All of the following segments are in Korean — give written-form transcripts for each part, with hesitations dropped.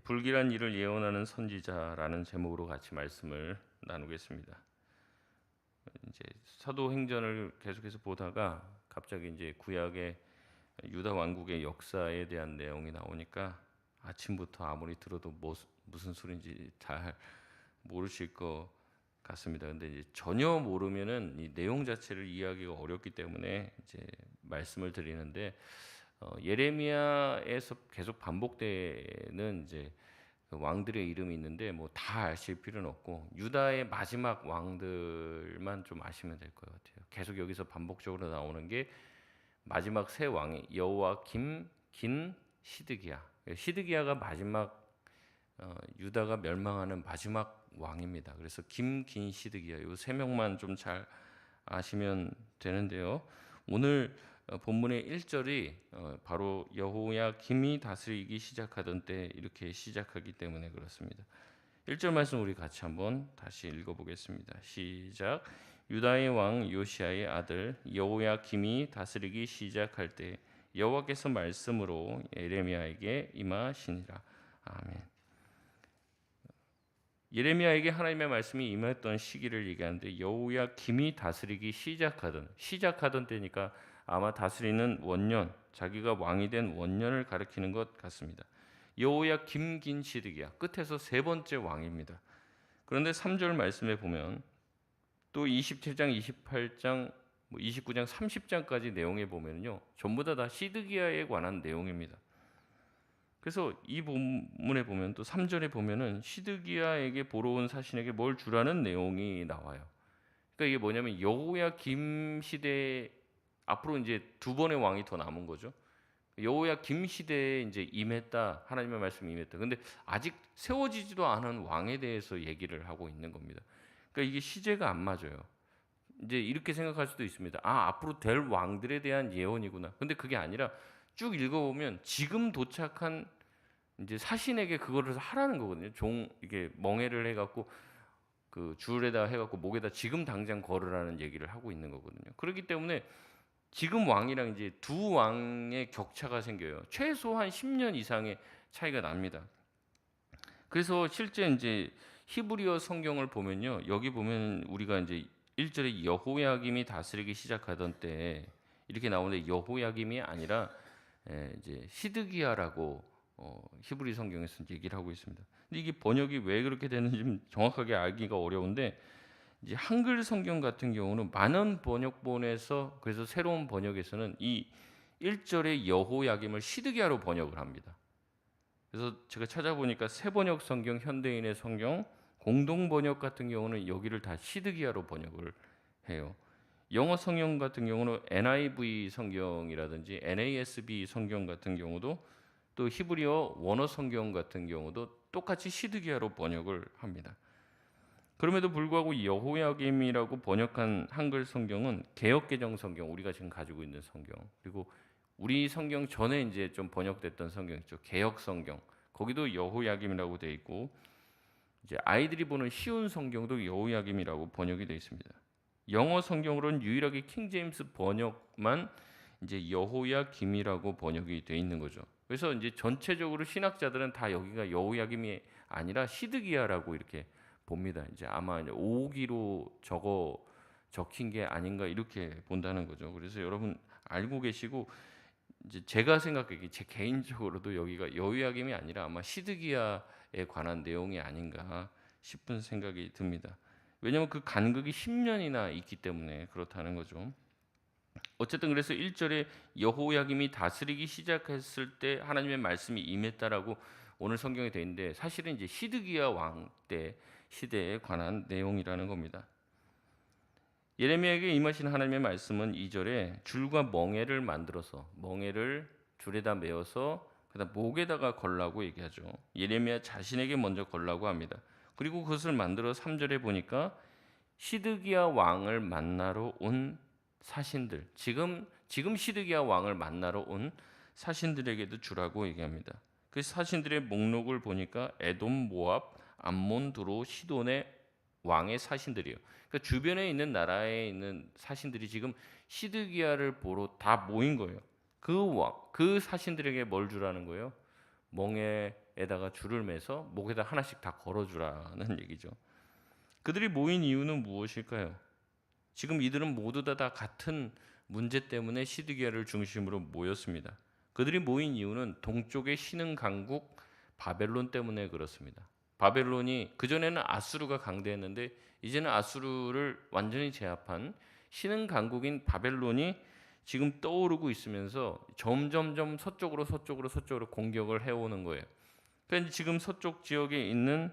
불길한 일을 예언하는 선지자라는 제목으로 같이 말씀을 나누겠습니다. 이제 사도행전을 계속해서 보다가 갑자기 이제 구약의 유다 왕국의 역사에 대한 내용이 나오니까 아침부터 아무리 들어도 무슨 소리인지 잘 모르실 것 같습니다. 근데 이제 전혀 모르면은 이 내용 자체를 이해하기가 어렵기 때문에 이제 말씀을 드리는데, 예레미야에서 계속 반복되는 이제 그 왕들의 이름이 있는데 뭐 다 아실 필요는 없고 유다의 마지막 왕들만 좀 아시면 될 것 같아요. 계속 여기서 반복적으로 나오는 게 마지막 세 왕이 여호와김, 긴, 시드기야. 시드기야가 마지막 유다가 멸망하는 마지막 왕입니다. 그래서 김, 긴, 시드기야 이 세 명만 좀 잘 아시면 되는데요. 오늘 본문의 1절이 바로 여호야김이 다스리기 시작하던 때 이렇게 시작하기 때문에 그렇습니다. 1절 말씀 우리 같이 한번 다시 읽어보겠습니다. 시작. 유다의 왕 요시야의 아들 여호야김이 다스리기 시작할 때 여호와께서 말씀으로 예레미야에게 임하시니라. 아멘. 예레미야에게 하나님의 말씀이 임했던 시기를 얘기하는데 여호야김이 다스리기 시작하던 때니까 아마 다스리는 원년, 자기가 왕이 된 원년을 가리키는 것 같습니다. 여호야김 긴 시드기야 끝에서 세 번째 왕입니다. 그런데 3절 말씀에 보면 또 27장, 28장, 29장, 30장까지 내용에 보면요 전부 다 시드기야에 관한 내용입니다. 그래서 이 본문에 보면 또 3절에 보면은 시드기야에게 보러 온 사신에게 뭘 주라는 내용이 나와요. 그러니까 이게 뭐냐면 여호야김 시대 앞으로 이제 두 번의 왕이 더 남은 거죠. 여호야김 시대에 이제 임했다. 하나님의 말씀이 임했다. 근데 아직 세워지지도 않은 왕에 대해서 얘기를 하고 있는 겁니다. 그러니까 이게 시제가 안 맞아요. 이제 이렇게 생각할 수도 있습니다. 아, 앞으로 될 왕들에 대한 예언이구나. 근데 그게 아니라 쭉 읽어보면 지금 도착한 이제 사신에게 그거를 하라는 거거든요. 이게 멍에를 해갖고 그 줄에다 해갖고 목에다 지금 당장 걸으라는 얘기를 하고 있는 거거든요. 그렇기 때문에 지금 왕이랑 이제 두 왕의 격차가 생겨요. 최소한 10년 이상의 차이가 납니다. 그래서 실제 이제 히브리어 성경을 보면요. 여기 보면 우리가 이제 1절에 여호야김이 다스리기 시작하던 때 이렇게 나오는데 여호야김이 아니라 이제 시드기야라고 히브리 성경에서 얘기를 하고 있습니다. 근데 이게 번역이 왜 그렇게 되는지 좀 정확하게 알기가 어려운데 이제 한글 성경 같은 경우는 많은 번역본에서 그래서 새로운 번역에서는 이 1절의 여호야김을 시드기야로 번역을 합니다. 그래서 제가 찾아보니까 새 번역 성경, 현대인의 성경, 공동 번역 같은 경우는 여기를 다 시드기야로 번역을 해요. 영어 성경 같은 경우는 NIV 성경이라든지 NASB 성경 같은 경우도 또 히브리어 원어 성경 같은 경우도 똑같이 시드기야로 번역을 합니다. 그럼에도 불구하고 여호야김이라고 번역한 한글 성경은 개역개정 성경, 우리가 지금 가지고 있는 성경, 그리고 우리 성경 전에 이제 좀 번역됐던 성경 있죠. 개역 성경. 거기도 여호야김이라고 되어 있고 이제 아이들이 보는 쉬운 성경도 여호야김이라고 번역이 되어 있습니다. 영어 성경으로는 유일하게 킹 제임스 번역만 이제 여호야김이라고 번역이 되어 있는 거죠. 그래서 이제 전체적으로 신학자들은 다 여기가 여호야김이 아니라 시드기야라고 이렇게 봅니다. 이제 아마 이제 오기로 적힌 게 아닌가 이렇게 본다는 거죠. 그래서 여러분 알고 계시고 이제 제가 생각하기 제 개인적으로도 여기가 여호야김이 아니라 아마 시드기야에 관한 내용이 아닌가 싶은 생각이 듭니다. 왜냐하면 그 간극이 10년이나 있기 때문에 그렇다는 거죠. 어쨌든 그래서 1절에 여호야김이 다스리기 시작했을 때 하나님의 말씀이 임했다라고 오늘 성경에 되어 있는데 사실은 이제 시드기야 왕 때 시대에 관한 내용이라는 겁니다. 예레미야에게 임하신 하나님의 말씀은 2절에 줄과 멍에를 만들어서 멍에를 줄에다 메어서 그다음 목에다가 걸라고 얘기하죠. 예레미야 자신에게 먼저 걸라고 합니다. 그리고 그것을 만들어 3절에 보니까 시드기야 왕을 만나러 온 사신들, 지금 시드기야 왕을 만나러 온 사신들에게도 주라고 얘기합니다. 그 사신들의 목록을 보니까 에돔, 모압, 암몬, 두로, 시돈의 왕의 사신들이에요. 그러니까 주변에 있는 나라에 있는 사신들이 지금 시드기야를 보러 다 모인 거예요. 그 사신들에게 뭘 주라는 거예요? 멍에 손에다가 줄을 매서 목에다 하나씩 다 걸어주라는 얘기죠. 그들이 모인 이유는 무엇일까요? 지금 이들은 모두 다 같은 문제 때문에 시드기야를 중심으로 모였습니다. 그들이 모인 이유는 동쪽의 신흥 강국 바벨론 때문에 그렇습니다. 바벨론이 그전에는 아수르가 강대했는데 이제는 아수르를 완전히 제압한 신흥 강국인 바벨론이 지금 떠오르고 있으면서 점점점 서쪽으로 공격을 해오는 거예요. 그러니까 지금 서쪽 지역에 있는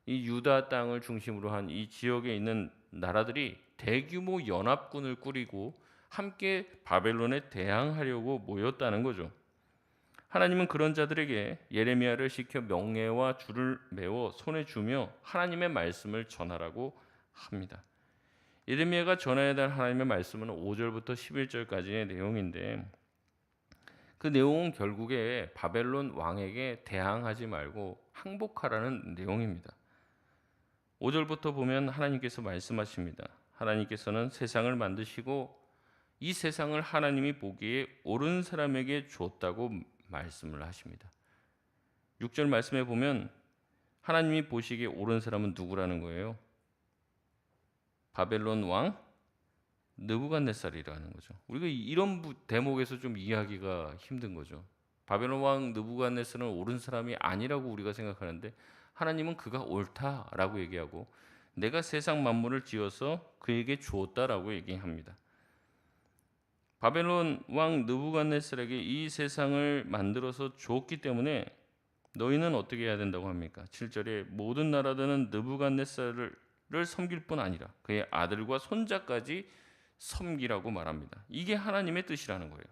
이 유다 땅을 중심으로 한 이 지역에 있는 나라들이 대규모 연합군을 꾸리고 함께 바벨론에 대항하려고 모였다는 거죠. 하나님은 그런 자들에게 예레미야를 시켜 명예와 줄을 메워 손에 주며 하나님의 말씀을 전하라고 합니다. 예레미야가 전해야 될 하나님의 말씀은 5절부터 11절까지의 내용인데 그 내용은 결국에 바벨론 왕에게 대항하지 말고 항복하라는 내용입니다. 5절부터 보면 하나님께서 말씀하십니다. 하나님께서는 세상을 만드시고 이 세상을 하나님이 보기에 옳은 사람에게 줬다고 말씀을 하십니다. 6절 말씀에 보면 하나님이 보시기에 옳은 사람은 누구라는 거예요? 바벨론 왕 느부갓네살이라는 거죠. 우리가 이런 대목에서 좀 이해하기가 힘든 거죠. 바벨론 왕 느부갓네살은 옳은 사람이 아니라고 우리가 생각하는데 하나님은 그가 옳다라고 얘기하고 내가 세상 만물을 지어서 그에게 주었다라고 얘기합니다. 바벨론 왕 느부갓네살에게 이 세상을 만들어서 줬기 때문에 너희는 어떻게 해야 된다고 합니까? 7절에 모든 나라들은 느부갓네살을 섬길 뿐 아니라 그의 아들과 손자까지 섬기라고 말합니다. 이게 하나님의 뜻이라는 거예요.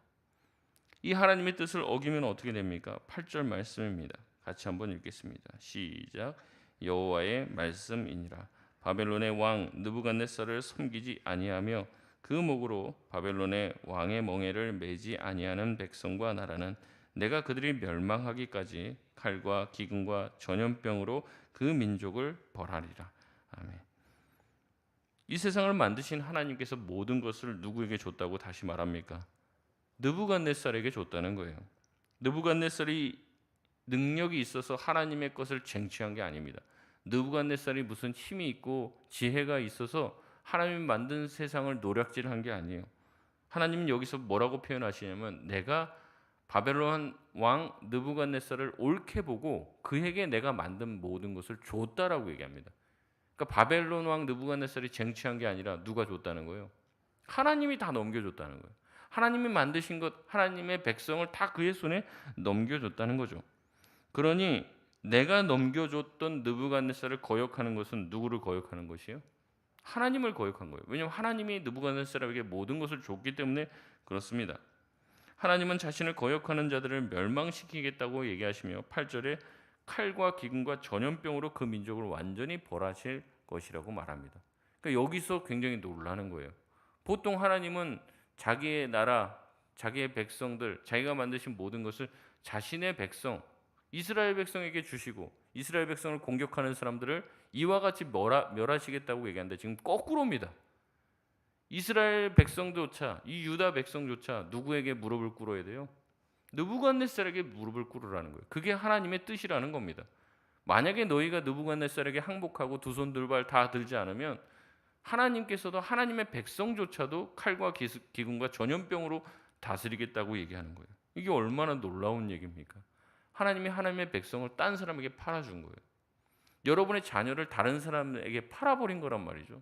이 하나님의 뜻을 어기면 어떻게 됩니까? 8절 말씀입니다. 같이 한번 읽겠습니다. 시작. 여호와의 말씀이니라. 바벨론의 왕 느부갓네살을 섬기지 아니하며 그 목으로 바벨론의 왕의 멍에를 매지 아니하는 백성과 나라는 내가 그들이 멸망하기까지 칼과 기근과 전염병으로 그 민족을 벌하리라. 아멘. 이 세상을 만드신 하나님께서 모든 것을 누구에게 줬다고 다시 말합니까? 느부갓네살에게 줬다는 거예요. 느부갓네살이 능력이 있어서 하나님의 것을 쟁취한 게 아닙니다. 느부갓네살이 무슨 힘이 있고 지혜가 있어서 하나님이 만든 세상을 노략질한 게 아니에요. 하나님은 여기서 뭐라고 표현하시냐면 내가 바벨론 왕 느부갓네살을 옳게 보고 그에게 내가 만든 모든 것을 줬다라고 얘기합니다. 그러니까 바벨론 왕 느부갓네살이 쟁취한 게 아니라 누가 줬다는 거예요? 하나님이 다 넘겨줬다는 거예요. 하나님이 만드신 것, 하나님의 백성을 다 그의 손에 넘겨줬다는 거죠. 그러니 내가 넘겨줬던 느부갓네살을 거역하는 것은 누구를 거역하는 것이에요? 하나님을 거역한 거예요. 왜냐하면 하나님이 느부갓네살에게 모든 것을 줬기 때문에 그렇습니다. 하나님은 자신을 거역하는 자들을 멸망시키겠다고 얘기하시며 8절에 칼과 기근과 전염병으로 그 민족을 완전히 벌하실 것이라고 말합니다. 그러니까 여기서 굉장히 놀라는 거예요. 보통 하나님은 자기의 나라, 자기의 백성들, 자기가 만드신 모든 것을 자신의 백성, 이스라엘 백성에게 주시고 이스라엘 백성을 공격하는 사람들을 이와 같이 멸하시겠다고 얘기하는데 지금 거꾸로입니다. 이스라엘 백성조차, 이 유다 백성조차 누구에게 무릎을 꿇어야 돼요? 느부갓네살에게 무릎을 꿇으라는 거예요. 그게 하나님의 뜻이라는 겁니다. 만약에 너희가 느부갓네살에게 항복하고 두 손 두 발 다 들지 않으면 하나님께서도 하나님의 백성조차도 칼과 기근과 전염병으로 다스리겠다고 얘기하는 거예요. 이게 얼마나 놀라운 얘기입니까? 하나님이 하나님의 백성을 딴 사람에게 팔아준 거예요. 여러분의 자녀를 다른 사람에게 팔아버린 거란 말이죠.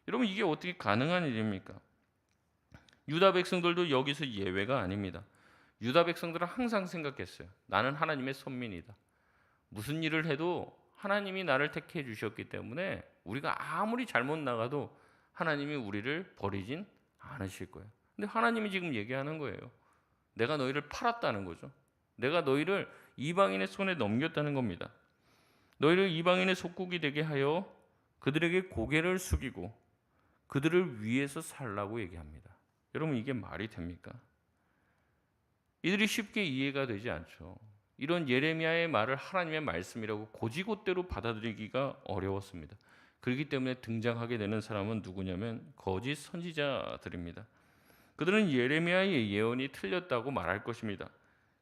여러분 이게 어떻게 가능한 일입니까? 유다 백성들도 여기서 예외가 아닙니다. 유다 백성들은 항상 생각했어요. 나는 하나님의 선민이다. 무슨 일을 해도 하나님이 나를 택해 주셨기 때문에 우리가 아무리 잘못 나가도 하나님이 우리를 버리진 않으실 거예요. 근데 하나님이 지금 얘기하는 거예요. 내가 너희를 팔았다는 거죠. 내가 너희를 이방인의 손에 넘겼다는 겁니다. 너희를 이방인의 속국이 되게 하여 그들에게 고개를 숙이고 그들을 위해서 살라고 얘기합니다. 여러분 이게 말이 됩니까? 이들이 쉽게 이해가 되지 않죠. 이런 예레미야의 말을 하나님의 말씀이라고 고지고대로 받아들이기가 어려웠습니다. 그렇기 때문에 등장하게 되는 사람은 누구냐면 거짓 선지자들입니다. 그들은 예레미야의 예언이 틀렸다고 말할 것입니다.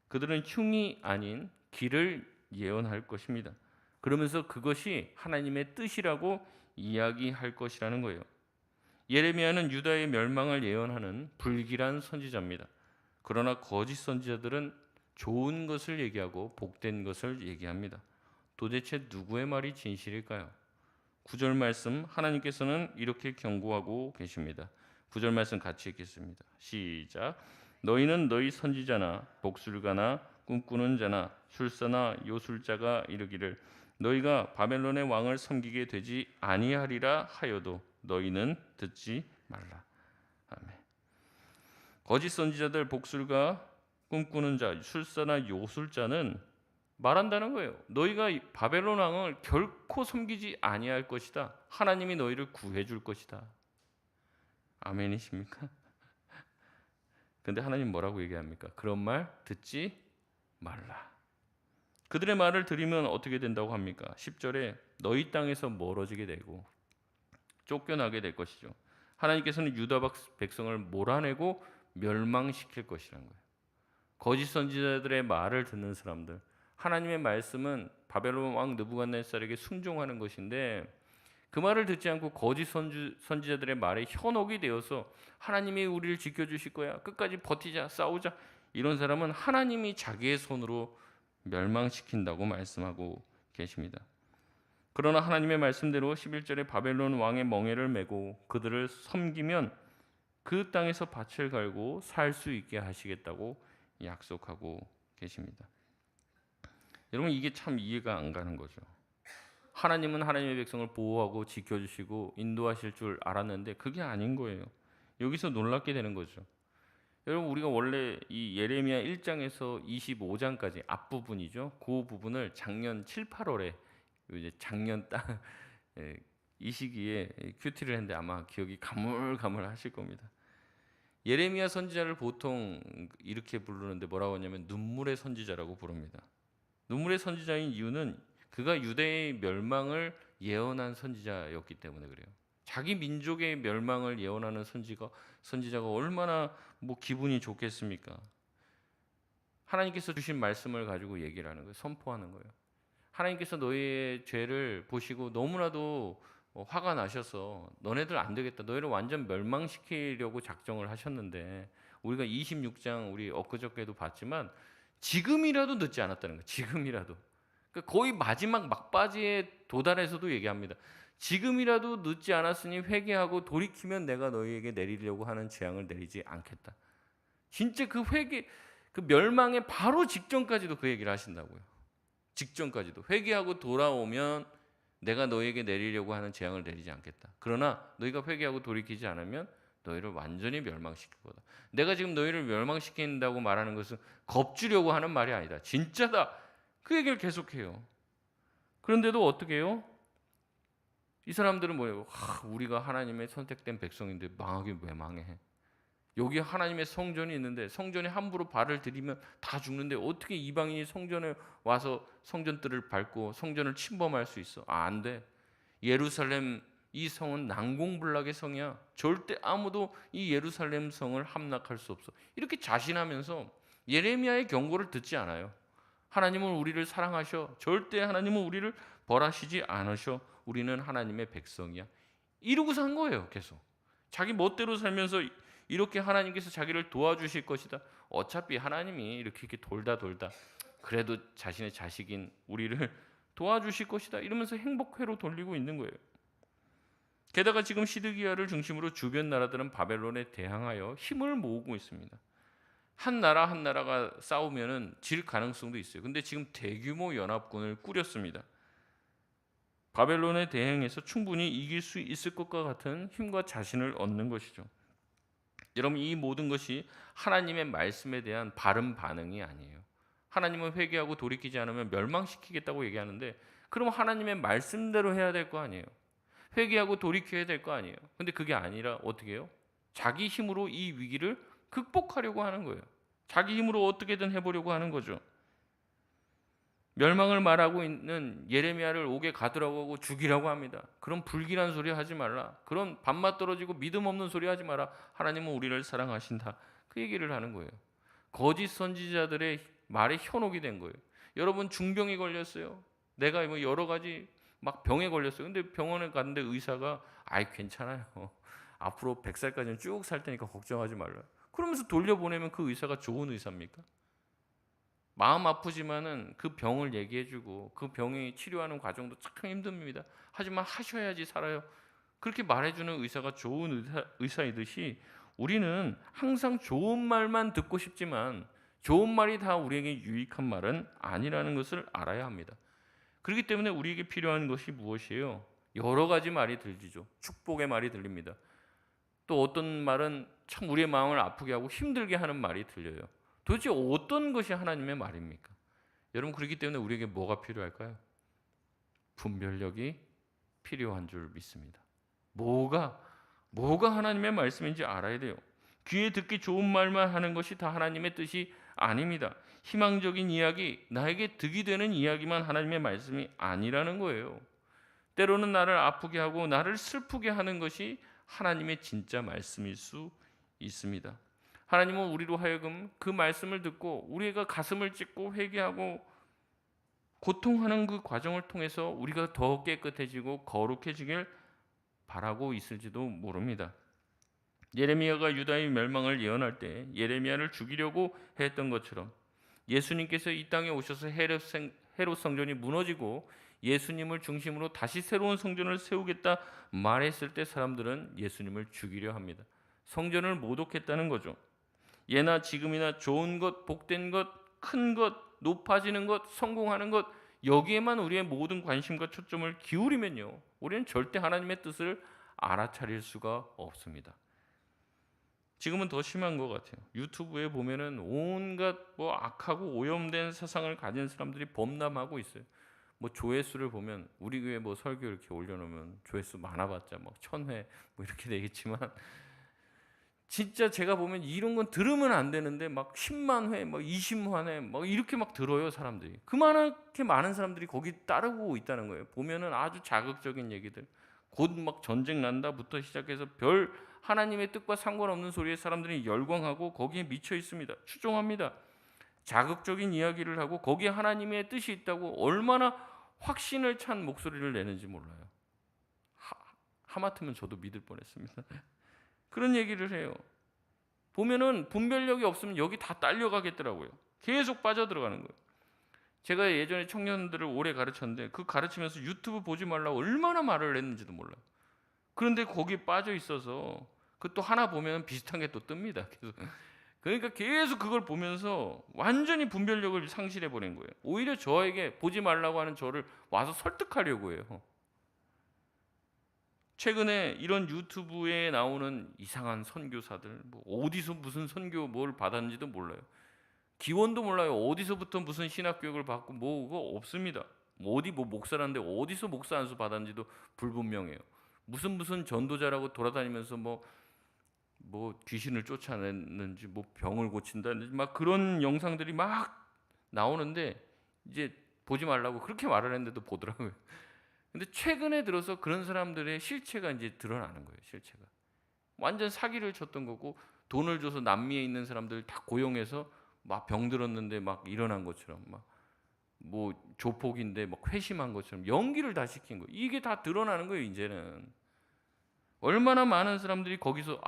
그들은 흉이 아닌 길을 예언할 것입니다. 그러면서 그것이 하나님의 뜻이라고 이야기할 것이라는 거예요. 예레미야는 유다의 멸망을 예언하는 불길한 선지자입니다. 그러나 거짓 선지자들은 좋은 것을 얘기하고 복된 것을 얘기합니다. 도대체 누구의 말이 진실일까요? 9절 말씀, 하나님께서는 이렇게 경고하고 계십니다. 9절 말씀 같이 읽겠습니다. 시작. 너희는 너희 선지자나 복술가나 꿈꾸는 자나 술사나 요술자가 이르기를 너희가 바벨론의 왕을 섬기게 되지 아니하리라 하여도 너희는 듣지 말라. 아멘. 거짓 선지자들, 복술가, 꿈꾸는 자, 술사나 요술자는 말한다는 거예요. 너희가 바벨론 왕을 결코 섬기지 아니할 것이다. 하나님이 너희를 구해 줄 것이다. 아멘이십니까? 근데 하나님 뭐라고 얘기합니까? 그런 말 듣지 말라. 그들의 말을 들으면 어떻게 된다고 합니까? 10절에 너희 땅에서 멀어지게 되고 쫓겨나게 될 것이죠. 하나님께서는 유다 백성을 몰아내고 멸망시킬 것이라는 거예요. 거짓 선지자들의 말을 듣는 사람들, 하나님의 말씀은 바벨론 왕 느부갓네살에게 순종하는 것인데 그 말을 듣지 않고 거짓 선지자들의 말에 현혹이 되어서 하나님이 우리를 지켜주실 거야, 끝까지 버티자, 싸우자, 이런 사람은 하나님이 자기의 손으로 멸망시킨다고 말씀하고 계십니다. 그러나 하나님의 말씀대로 11절에 바벨론 왕의 멍에를 메고 그들을 섬기면 그 땅에서 밭을 갈고 살 수 있게 하시겠다고 약속하고 계십니다. 여러분, 이게 참 이해가 안 가는 거죠. 하나님은 하나님의 백성을 보호하고 지켜주시고 인도하실 줄 알았는데 그게 아닌 거예요. 여기서 놀랍게 되는 거죠. 여러분, 우리가 원래 이 예레미야 1장에서 25장까지 앞부분이죠. 그 부분을 작년 7, 8월에 이제 작년 딱 이 시기에 큐티를 했는데 아마 기억이 가물가물하실 겁니다. 예레미야 선지자를 보통 이렇게 부르는데 뭐라고 하냐면 눈물의 선지자라고 부릅니다. 눈물의 선지자인 이유는 그가 유대의 멸망을 예언한 선지자였기 때문에 그래요. 자기 민족의 멸망을 예언하는 선지자가 얼마나 기분이 좋겠습니까? 하나님께서 주신 말씀을 가지고 얘기를 하는 거예요. 선포하는 거예요. 하나님께서 너희의 죄를 보시고 너무나도 화가 나셔서 너네들 안 되겠다, 너희를 완전 멸망시키려고 작정을 하셨는데 우리가 26장 우리 엊그저께도 봤지만 지금이라도 늦지 않았다는 거예요. 지금이라도. 그러니까 거의 마지막 막바지에 도달해서도 얘기합니다. 지금이라도 늦지 않았으니 회개하고 돌이키면 내가 너희에게 내리려고 하는 재앙을 내리지 않겠다. 진짜 그 멸망의 바로 직전까지도 그 얘기를 하신다고요. 직전까지도 회개하고 돌아오면 내가 너희에게 내리려고 하는 재앙을 내리지 않겠다. 그러나 너희가 회개하고 돌이키지 않으면 너희를 완전히 멸망시킬 거다. 내가 지금 너희를 멸망시킨다고 말하는 것은 겁주려고 하는 말이 아니다. 진짜다. 그 얘기를 계속해요. 그런데도 어떻게 해요? 이 사람들은 뭐예요? 우리가 하나님의 선택된 백성인데 망하긴 왜 망해? 여기 하나님의 성전이 있는데 성전에 함부로 발을 들이면 다 죽는데 어떻게 이방인이 성전에 와서 성전들을 밟고 성전을 침범할 수 있어? 안 돼. 예루살렘 이 성은 난공불락의 성이야. 절대 아무도 이 예루살렘 성을 함락할 수 없어. 이렇게 자신하면서 예레미야의 경고를 듣지 않아요. 하나님은 우리를 사랑하셔. 절대 하나님은 우리를 벌하시지 않으셔. 우리는 하나님의 백성이야. 이러고 산 거예요. 계속. 자기 멋대로 살면서 이렇게 하나님께서 자기를 도와주실 것이다. 어차피 하나님이 이렇게 돌다 그래도 자신의 자식인 우리를 도와주실 것이다. 이러면서 행복회로 돌리고 있는 거예요. 게다가 지금 시드기야를 중심으로 주변 나라들은 바벨론에 대항하여 힘을 모으고 있습니다. 한 나라가 싸우면은 질 가능성도 있어요. 근데 지금 대규모 연합군을 꾸렸습니다. 바벨론에 대항해서 충분히 이길 수 있을 것과 같은 힘과 자신을 얻는 것이죠. 여러분, 이 모든 것이 하나님의 말씀에 대한 바른 반응이 아니에요. 하나님은 회개하고 돌이키지 않으면 멸망시키겠다고 얘기하는데 그럼 하나님의 말씀대로 해야 될 거 아니에요. 회개하고 돌이켜야 될 거 아니에요. 근데 그게 아니라 어떻게 해요? 자기 힘으로 이 위기를 극복하려고 하는 거예요. 자기 힘으로 어떻게든 해보려고 하는 거죠. 멸망을 말하고 있는 예레미야를 옥에 가두라고 하고 죽이라고 합니다. 그런 불길한 소리 하지 말라. 그런 밥맛 떨어지고 믿음 없는 소리 하지 마라. 하나님은 우리를 사랑하신다. 그 얘기를 하는 거예요. 거짓 선지자들의 말에 현혹이 된 거예요. 여러분 중병이 걸렸어요. 내가 뭐 여러 가지 막 병에 걸렸어요. 근데 병원에 갔는데 의사가 아이 괜찮아요. 앞으로 100살까지는 쭉 살 테니까 걱정하지 말라. 그러면서 돌려보내면 그 의사가 좋은 의사입니까? 마음 아프지만은 그 병을 얘기해주고 그 병이 치료하는 과정도 참 힘듭니다. 하지만 하셔야지 살아요. 그렇게 말해주는 의사가 좋은 의사이듯이 우리는 항상 좋은 말만 듣고 싶지만 좋은 말이 다 우리에게 유익한 말은 아니라는 것을 알아야 합니다. 그렇기 때문에 우리에게 필요한 것이 무엇이에요? 여러 가지 말이 들리죠. 축복의 말이 들립니다. 또 어떤 말은 참 우리의 마음을 아프게 하고 힘들게 하는 말이 들려요. 도대체 어떤 것이 하나님의 말입니까? 여러분 그렇기 때문에 우리에게 뭐가 필요할까요? 분별력이 필요한 줄 믿습니다. 뭐가 하나님의 말씀인지 알아야 돼요. 귀에 듣기 좋은 말만 하는 것이 다 하나님의 뜻이 아닙니다. 희망적인 이야기, 나에게 득이 되는 이야기만 하나님의 말씀이 아니라는 거예요. 때로는 나를 아프게 하고 나를 슬프게 하는 것이 하나님의 진짜 말씀일 수 있습니다. 하나님은 우리로 하여금 그 말씀을 듣고 우리가 가슴을 찢고 회개하고 고통하는 그 과정을 통해서 우리가 더 깨끗해지고 거룩해지길 바라고 있을지도 모릅니다. 예레미야가 유다의 멸망을 예언할 때 예레미야를 죽이려고 했던 것처럼 예수님께서 이 땅에 오셔서 헤롯 성전이 무너지고 예수님을 중심으로 다시 새로운 성전을 세우겠다 말했을 때 사람들은 예수님을 죽이려 합니다. 성전을 모독했다는 거죠. 예나 지금이나 좋은 것, 복된 것, 큰 것, 높아지는 것, 성공하는 것 여기에만 우리의 모든 관심과 초점을 기울이면요, 우리는 절대 하나님의 뜻을 알아차릴 수가 없습니다. 지금은 더 심한 것 같아요. 유튜브에 보면은 온갖 뭐 악하고 오염된 사상을 가진 사람들이 범람하고 있어요. 뭐 조회수를 보면 우리 교회 뭐 설교 이렇게 올려놓으면 조회수 많아봤자 뭐 1000회 뭐 이렇게 되겠지만 진짜 제가 보면 이런 건 들으면 안 되는데 막 10만 회, 뭐 20만 회, 뭐 이렇게 막 들어요 사람들이. 그만하게 많은 사람들이 거기 따르고 있다는 거예요. 보면은 아주 자극적인 얘기들, 곧 막 전쟁 난다부터 시작해서 별 하나님의 뜻과 상관없는 소리에 사람들이 열광하고 거기에 미쳐 있습니다. 추종합니다. 자극적인 이야기를 하고 거기에 하나님의 뜻이 있다고 얼마나 확신을 찬 목소리를 내는지 몰라요. 하마터면 저도 믿을 뻔했습니다. 그런 얘기를 해요. 보면은 분별력이 없으면 여기 다 딸려가겠더라고요. 계속 빠져들어가는 거예요. 제가 예전에 청년들을 오래 가르쳤는데 그 가르치면서 유튜브 보지 말라고 얼마나 말을 했는지도 몰라요. 그런데 거기에 빠져 있어서 그 또 하나 보면 비슷한 게 또 뜹니다. 계속. 그러니까 계속 그걸 보면서 완전히 분별력을 상실해 버린 거예요. 오히려 저에게 보지 말라고 하는 저를 와서 설득하려고 해요. 최근에 이런 유튜브에 나오는 이상한 선교사들, 뭐 어디서 무슨 선교 뭘 받았는지도 몰라요. 기원도 몰라요. 어디서부터 무슨 신학 교육을 받고 뭐 그거 없습니다. 뭐 어디 뭐 목사라는데 어디서 목사 안수 받았는지도 불분명해요. 무슨 전도자라고 돌아다니면서 뭐 귀신을 쫓아냈는지 뭐 병을 고친다는지 막 그런 영상들이 막 나오는데 이제 보지 말라고 그렇게 말을 했는데도 보더라고요. 근데 최근에 들어서 그런 사람들의 실체가 이제 드러나는 거예요. 실체가 완전 사기를 쳤던 거고 돈을 줘서 남미에 있는 사람들 다 고용해서 막 병들었는데 막 일어난 것처럼 막 뭐 조폭인데 막 회심한 것처럼 연기를 다 시킨 거예요. 이게 다 드러나는 거예요. 이제는 얼마나 많은 사람들이 거기서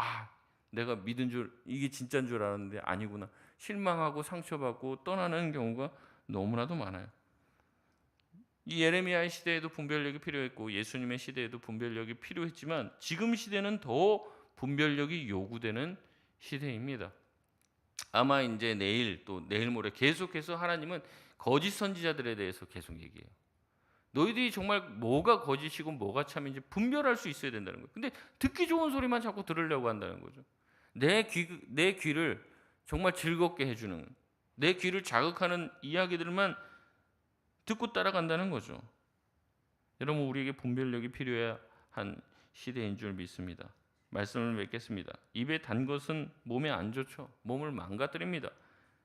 내가 믿은 줄 이게 진짜인 줄 알았는데 아니구나 실망하고 상처받고 떠나는 경우가 너무나도 많아요. 이 예레미야의 시대에도 분별력이 필요했고 예수님의 시대에도 분별력이 필요했지만 지금 시대는 더 분별력이 요구되는 시대입니다. 아마 이제 내일 또 내일 모레 계속해서 하나님은 거짓 선지자들에 대해서 계속 얘기해요. 너희들이 정말 뭐가 거짓이고 뭐가 참인지 분별할 수 있어야 된다는 거예요. 근데 듣기 좋은 소리만 자꾸 들으려고 한다는 거죠. 내 귀를 정말 즐겁게 해주는, 내 귀를 자극하는 이야기들만 듣고 따라간다는 거죠. 여러분 우리에게 분별력이 필요해야 한 시대인 줄 믿습니다. 말씀을 맺겠습니다. 입에 단 것은 몸에 안 좋죠. 몸을 망가뜨립니다.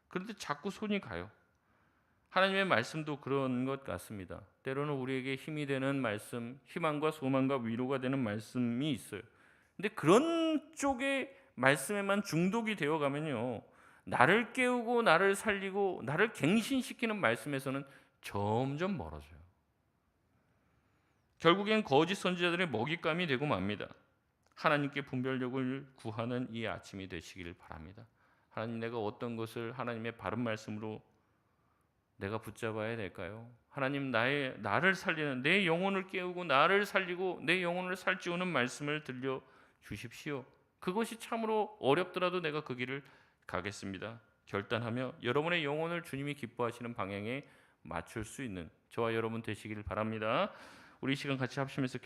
그런데 자꾸 손이 가요. 하나님의 말씀도 그런 것 같습니다. 때로는 우리에게 힘이 되는 말씀, 희망과 소망과 위로가 되는 말씀이 있어요. 근데 그런 쪽의 말씀에만 중독이 되어 가면요, 나를 깨우고 나를 살리고 나를 갱신시키는 말씀에서는 점점 멀어져요. 결국엔 거짓 선지자들의 먹잇감이 되고 맙니다. 하나님께 분별력을 구하는 이 아침이 되시길 바랍니다. 하나님, 내가 어떤 것을 하나님의 바른 말씀으로 내가 붙잡아야 될까요? 하나님, 나를 살리는, 내 영혼을 깨우고 나를 살리고 내 영혼을 살찌우는 말씀을 들려 주십시오. 그것이 참으로 어렵더라도 내가 그 길을 가겠습니다. 결단하며 여러분의 영혼을 주님이 기뻐하시는 방향에 맞출 수 있는 저와 여러분 되시길 바랍니다. 우리 시간 같이 합심해서